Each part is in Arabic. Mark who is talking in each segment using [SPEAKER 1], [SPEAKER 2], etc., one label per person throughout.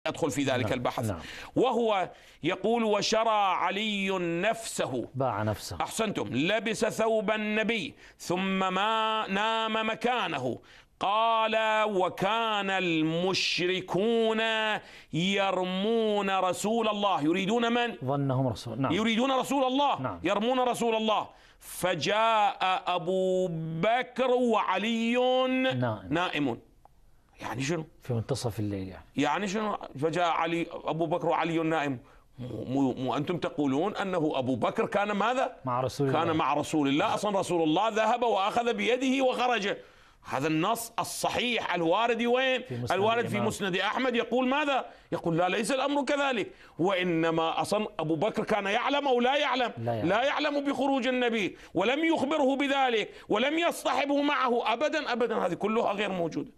[SPEAKER 1] أدخل في ذلك البحث.
[SPEAKER 2] نعم.
[SPEAKER 1] وهو يقول: وشرى علي نفسه،
[SPEAKER 2] باع نفسه.
[SPEAKER 1] أحسنتم، لبس ثوب النبي ثم ما نام مكانه. قال: وكان المشركون يرمون رسول الله. يريدون من؟
[SPEAKER 2] ظنهم رسول. نعم.
[SPEAKER 1] يريدون رسول الله.
[SPEAKER 2] نعم.
[SPEAKER 1] يرمون رسول الله. فجاء أبو بكر وعلي نائم. يعني شنو؟
[SPEAKER 2] في منتصف الليل
[SPEAKER 1] يعني شنو؟ فجاء أبو بكر وعلي نائم. مو أنتم تقولون أنه أبو بكر كان ماذا؟
[SPEAKER 2] مع رسول الله.
[SPEAKER 1] كان مع رسول الله. أصلا رسول الله ذهب وأخذ بيده وخرج. هذا النص الصحيح الوارد وين؟ الوارد في مسند أحمد يقول ماذا؟ يقول لا، ليس الأمر كذلك، وإنما أصلا أبو بكر كان يعلم أو لا يعلم؟ لا يعلم بخروج النبي، ولم يخبره بذلك، ولم يصطحبه معه أبدا أبدا. هذه كلها غير موجودة.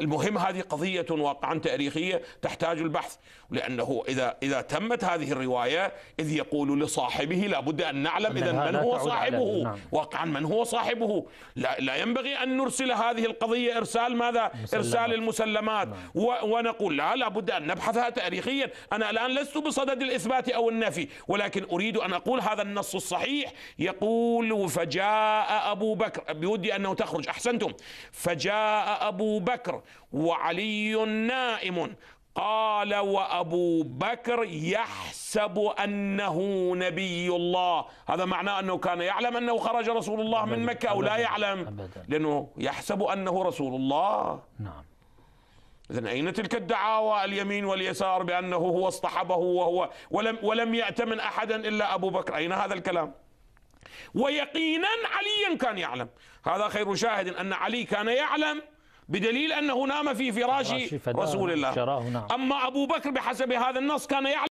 [SPEAKER 1] المهم هذه قضية واقعا تاريخية تحتاج البحث، لأنه إذا تمت هذه الرواية إذ يقول لصاحبه لابد أن نعلم إذن من هو صاحبه.
[SPEAKER 2] نعم.
[SPEAKER 1] واقعا من هو صاحبه. لا ينبغي أن نرسل هذه القضية إرسال ماذا؟ إرسال المسلمات.
[SPEAKER 2] نعم.
[SPEAKER 1] ونقول لابد أن نبحثها تاريخيا. أنا الآن لست بصدد الإثبات أو النفي، ولكن أريد أن أقول هذا النص الصحيح يقول: فجاء أبو بكر، بودي أنه تخرج. أحسنتم. فجاء أبو بكر وعلي نائم. قال: وأبو بكر يحسب أنه نبي الله. هذا معناه أنه كان يعلم أنه خرج رسول الله من مكة أو لا يعلم؟ لأنه يحسب أنه رسول الله.
[SPEAKER 2] نعم.
[SPEAKER 1] إذن أين تلك الدعاوى اليمين واليسار بأنه هو اصطحبه ولم يأتمن أحدا إلا أبو بكر؟ أين هذا الكلام؟ ويقينا عليا كان يعلم. هذا خير شاهد أن علي كان يعلم، بدليل أنه نام في فراش رسول الله.
[SPEAKER 2] نعم.
[SPEAKER 1] أما أبو بكر بحسب هذا النص كان يعلم